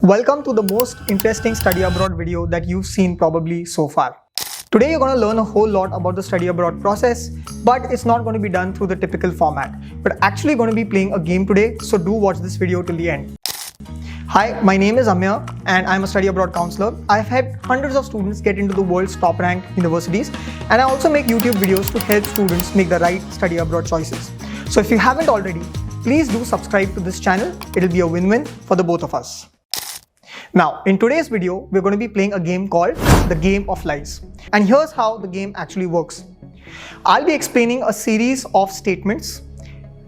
Welcome to the most interesting study abroad video that you've seen probably so far. Today you're going to learn a whole lot about the study abroad process, but it's not going to be done through the typical format. We're actually going to be playing a game today, so do watch this video till the end. Hi, my name is Amya and I'm a study abroad counselor. I've helped hundreds of students get into the world's top ranked universities, and I also make YouTube videos to help students make the right study abroad choices. So if you haven't already, please do subscribe to this channel. It'll be a win-win for the both of us. Now, in today's video, we're going to be playing a game called the Game of Lies. And here's how the game actually works. I'll be explaining a series of statements.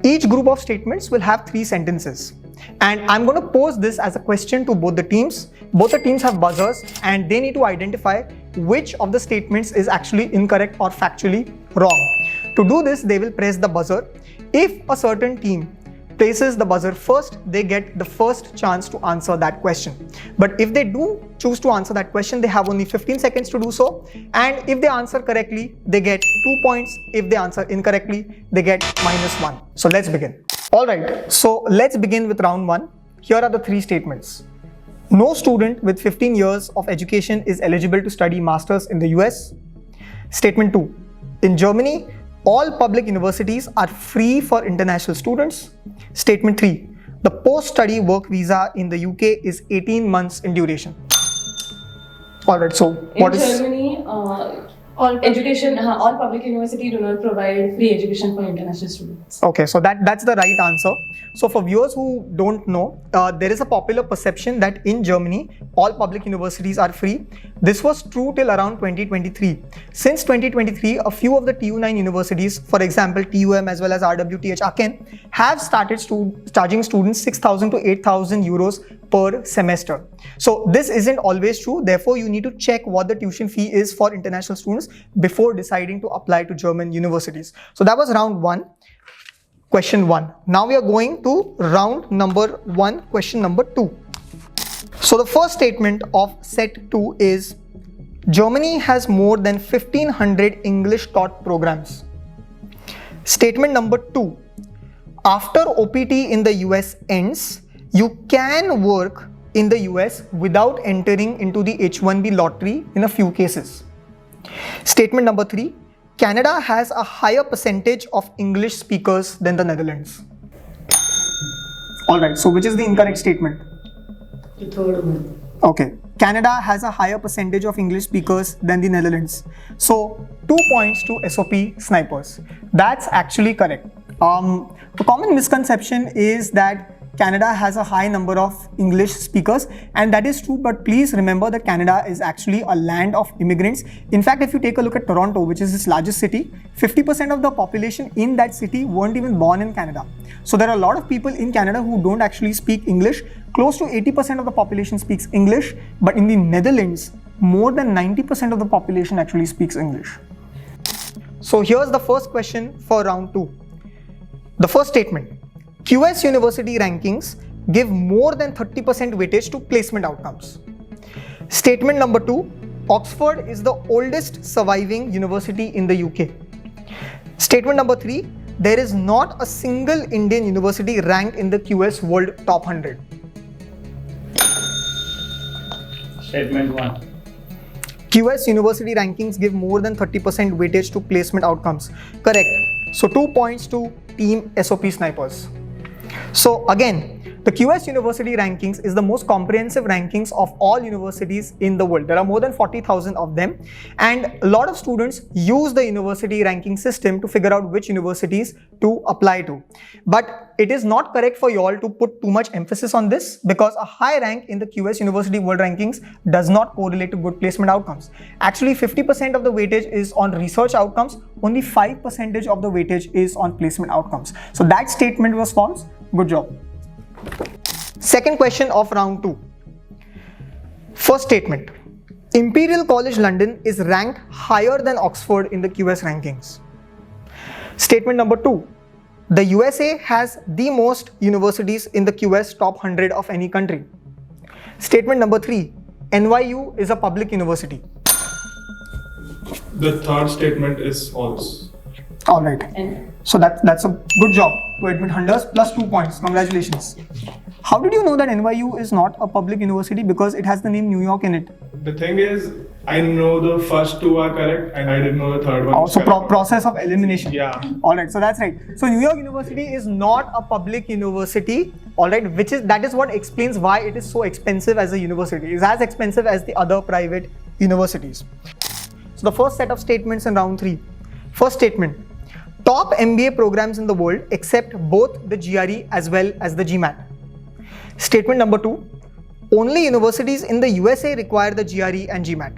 Each group of statements will have 3 sentences. And I'm going to pose this as a question to both the teams. Both the teams have buzzers and they need to identify which of the statements is actually incorrect or factually wrong. To do this, they will press the buzzer. If a certain team places the buzzer first, they get the first chance to answer that question. But if they do choose to answer that question, they have only 15 seconds to do so. And if they answer correctly, they get 2 points. If they answer incorrectly, they get -1. So let's begin. Alright, so let's begin with round 1. Here are the 3 statements. No student with 15 years of education is eligible to study masters in the US. Statement 2. In Germany, all public universities are free for international students. Statement 3. The post-study work visa in the UK is 18 months in duration. Alright, so what is... In Germany, all public universities do not provide free education for international students. Okay, so that's the right answer. So for viewers who don't know, there is a popular perception that in Germany, all public universities are free. This was true till around 2023. Since 2023, a few of the TU9 universities, for example, TUM as well as RWTH Aachen, have started charging students 6,000 to 8,000 euros per semester. So this isn't always true. Therefore, you need to check what the tuition fee is for international students before deciding to apply to German universities. So that was round 1, question 1. Now we are going to round number 1, question number 2. So the first statement of set 2 is Germany has more than 1500 English taught programs. Statement number 2. After OPT in the US ends, you can work in the US without entering into the H1B lottery in a few cases. Statement number 3. Canada has a higher percentage of English speakers than the Netherlands. Alright, so which is the incorrect statement? The third one. Okay, Canada has a higher percentage of English speakers than the Netherlands. So 2 points to SOP snipers. That's actually correct. The common misconception is that Canada has a high number of English speakers, and that is true, but please remember that Canada is actually a land of immigrants. In fact, if you take a look at Toronto, which is its largest city, 50% of the population in that city weren't even born in Canada. So there are a lot of people in Canada who don't actually speak English. Close to 80% of the population speaks English, but in the Netherlands, more than 90% of the population actually speaks English. So here's the first question for round 2. The first statement. QS university rankings give more than 30% weightage to placement outcomes. Statement number 2, Oxford is the oldest surviving university in the UK. Statement number 3, there is not a single Indian university ranked in the QS World Top 100. Statement 1. QS university rankings give more than 30% weightage to placement outcomes. Correct. So 2 points to Team SOP Snipers. So again, the QS University rankings is the most comprehensive rankings of all universities in the world. There are more than 40,000 of them, and a lot of students use the university ranking system to figure out which universities to apply to. But it is not correct for you all to put too much emphasis on this, because a high rank in the QS University World Rankings does not correlate to good placement outcomes. Actually, 50% of the weightage is on research outcomes, only 5% of the weightage is on placement outcomes. So that statement was false. Good job. Second question of round 2. First statement. Imperial College London is ranked higher than Oxford in the QS rankings. Statement number 2. The USA has the most universities in the QS top 100 of any country. Statement number 3. NYU is a public university. The third statement is false. Alright. So that's a good job to admit Hunders plus 2 points. Congratulations. How did you know that NYU is not a public university? Because it has the name New York in it. The thing is, I know the first two are correct and I didn't know the third one. Also, process of elimination. Yeah. Alright, so that's right. So New York University is not a public university, alright, that is what explains why it is so expensive as a university. It is as expensive as the other private universities. So the first set of statements in round 3. First statement. Top MBA programs in the world accept both the GRE as well as the GMAT. Statement number 2. Only universities in the USA require the GRE and GMAT.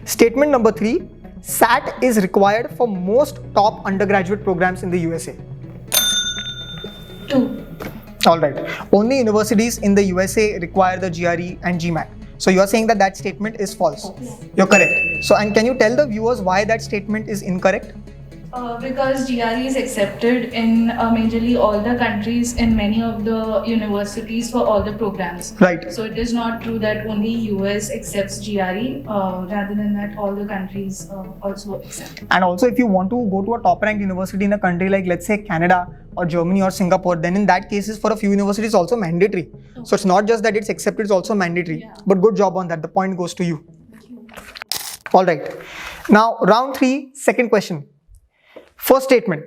Statement number 3. SAT is required for most top undergraduate programs in the USA. 2. Alright. Only universities in the USA require the GRE and GMAT. So you are saying that that statement is false. You're correct. So, and can you tell the viewers why that statement is incorrect? Because GRE is accepted in majorly all the countries in many of the universities for all the programs. Right. So it is not true that only US accepts GRE. Rather than that, all the countries also accept. And also, if you want to go to a top ranked university in a country like, let's say, Canada or Germany or Singapore, then in that case, for a few universities, also mandatory. So it's not just that it's accepted, it's also mandatory. Yeah. But good job on that. The point goes to you. All right. Now, round 3, second question. First statement.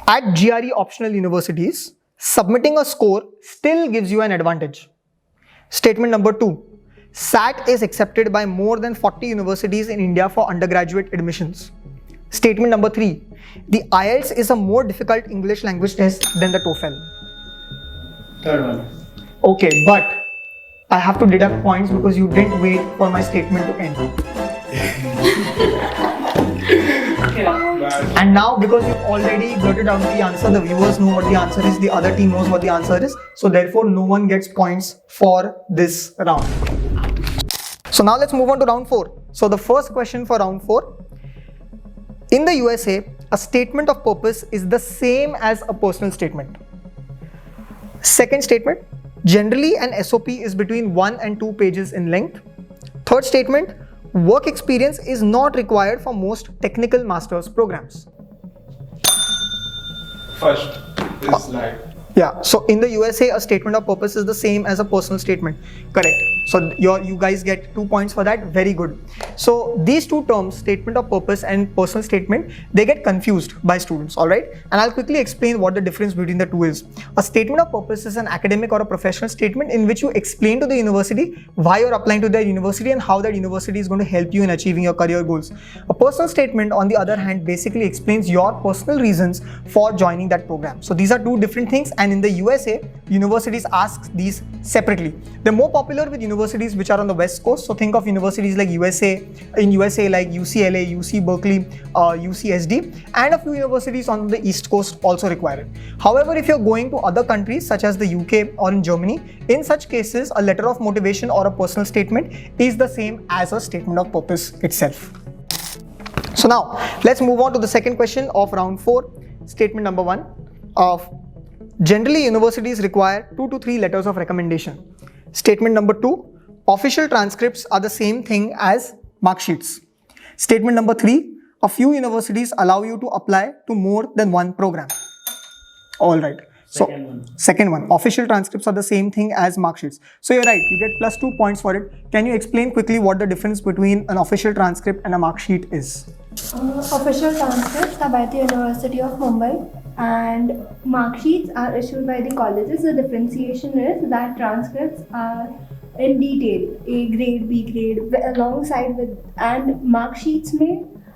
At GRE optional universities, submitting a score still gives you an advantage. Statement number 2. SAT is accepted by more than 40 universities in India for undergraduate admissions. Statement number 3. The IELTS is a more difficult English language test than the TOEFL. Third one. Okay, but I have to deduct points because you didn't wait for my statement to end. And now, because you've already blurted out the answer, the viewers know what the answer is, the other team knows what the answer is. So therefore, no one gets points for this round. So now let's move on to round 4. So the first question for round 4. In the USA, a statement of purpose is the same as a personal statement. Second statement. Generally, an SOP is between 1 and 2 pages in length. Third statement. Work experience is not required for most technical master's programs. First is like. Yeah, so in the USA, a statement of purpose is the same as a personal statement. Correct. So you guys get 2 points for that. Very good. So these two terms, statement of purpose and personal statement, they get confused by students, all right? And I'll quickly explain what the difference between the two is. A statement of purpose is an academic or a professional statement in which you explain to the university why you're applying to their university and how that university is going to help you in achieving your career goals. A personal statement, on the other hand, basically explains your personal reasons for joining that program. So these are two different things. And in the USA, universities ask these separately. They're more popular with universities which are on the West Coast. So think of universities like USA like UCLA, UC Berkeley, UCSD, and a few universities on the East Coast also require it. However, if you're going to other countries such as the UK or in Germany, in such cases, a letter of motivation or a personal statement is the same as a statement of purpose itself. So now, let's move on to the second question of round 4. Statement number 1 of generally universities require 2 to 3 letters of recommendation. Statement number 2, official transcripts are the same thing as mark sheets. Statement number 3, a few universities allow you to apply to more than one program. All right. So, second one, official transcripts are the same thing as mark sheets. So you're right, you get plus 2 points for it. Can you explain quickly what the difference between an official transcript and a mark sheet is? Official transcripts are by the University of Mumbai and mark sheets are issued by the colleges. The differentiation is that transcripts are in detail, A grade, B grade, alongside with, and mark sheets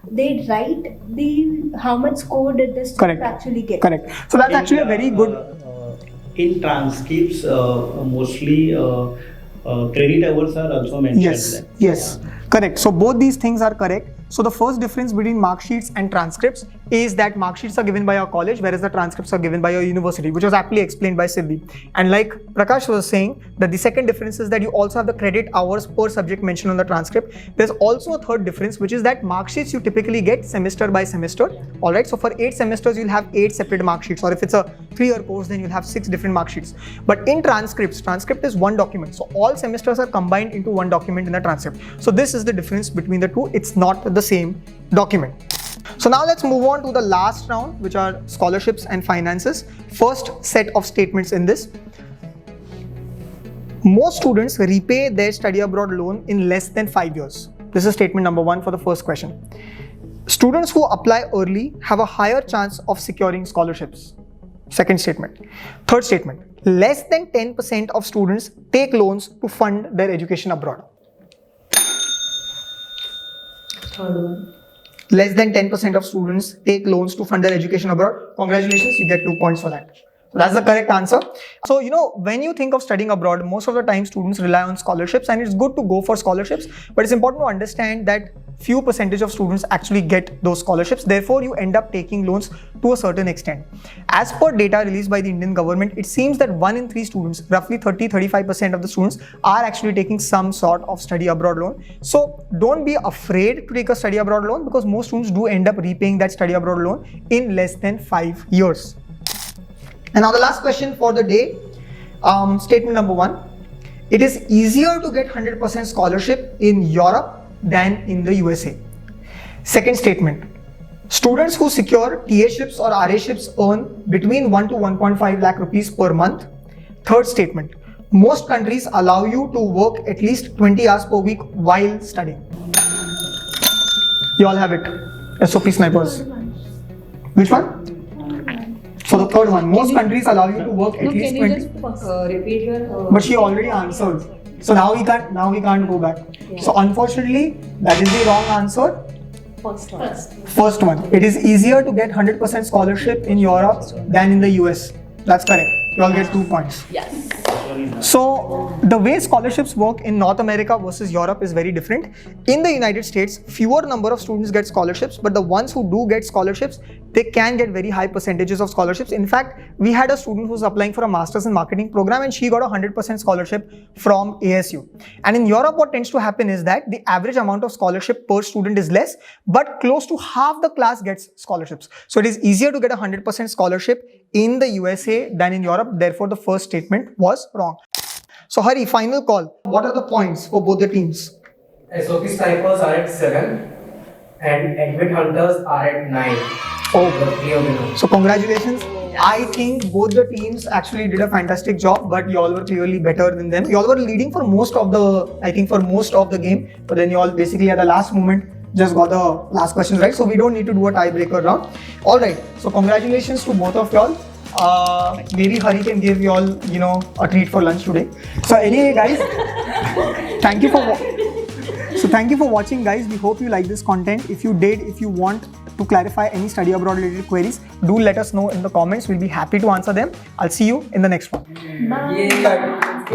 they write how much score did this student actually get. Correct. So that's actually a very good. In transcripts, mostly credit hours are also mentioned. Yes, correct. So both these things are correct. So the first difference between mark sheets and transcripts is that mark sheets are given by your college, whereas the transcripts are given by your university, which was aptly explained by Siddhi. And like Prakash was saying, that the second difference is that you also have the credit hours per subject mentioned on the transcript. There's also a third difference, which is that mark sheets you typically get semester by semester. All right. So for 8 semesters, you'll have 8 separate mark sheets, or if it's a 3-year course, then you'll have 6 different mark sheets. But in transcripts, transcript is one document. So all semesters are combined into one document in the transcript. So this is the difference between the two. It's not the same document. So now let's move on to the last round, which are scholarships and finances. First set of statements in this. Most students repay their study abroad loan in less than 5 years. This is statement number 1 for the first question. Students who apply early have a higher chance of securing scholarships. Second statement. Third statement. Less than 10% of students take loans to fund their education abroad. Third one. Less than 10% of students take loans to fund their education abroad. Congratulations, you get 2 points for that. So that's the correct answer. So, when you think of studying abroad, most of the time students rely on scholarships, and it's good to go for scholarships, but it's important to understand that few percentage of students actually get those scholarships. Therefore, you end up taking loans to a certain extent. As per data released by the Indian government, it seems that 1 in 3 students, roughly 30-35% of the students, are actually taking some sort of study abroad loan. So don't be afraid to take a study abroad loan, because most students do end up repaying that study abroad loan in less than 5 years. And now the last question for the day, statement number 1. It is easier to get 100% scholarship in Europe than in the USA. Second statement. Students who secure TA-ships or RA-ships earn between 1 to 1.5 lakh rupees per month. Third statement. Most countries allow you to work at least 20 hours per week while studying. You all have it. SOP snipers. Which one? For the third one, most countries allow you to work at least 20. Can you just repeat your? But she already answered. So now we can't go back. Yeah. So unfortunately, that is the wrong answer. First one. First one. It is easier to get 100% scholarship in Europe than in the US. That's correct. You all get 2 points. Yes. So the way scholarships work in North America versus Europe is very different. In the United States, fewer number of students get scholarships, but the ones who do get scholarships, they can get very high percentages of scholarships. In fact, we had a student who was applying for a master's in marketing program, and she got a 100% scholarship from ASU. And in Europe, what tends to happen is that the average amount of scholarship per student is less, but close to half the class gets scholarships. So it is easier to get a 100% scholarship in the USA than in Europe. Therefore, the first statement was wrong. So Hari, final call. What are the points for both the teams? SOP snipers are at 7 and admit hunters are at 9. Oh, The clear winner. so congratulations. I think both the teams actually did a fantastic job, but you all were clearly better than them. You all were leading for most of the game, but then you all basically at the last moment just got the last questions right. So we don't need to do a tiebreaker round. All right. So congratulations to both of y'all. Maybe Hari can give you all, a treat for lunch today. So anyway, guys, thank you for watching, guys. We hope you like this content. If you did, if you want to clarify any study abroad related queries, do let us know in the comments. We'll be happy to answer them. I'll see you in the next one. Bye. Yeah.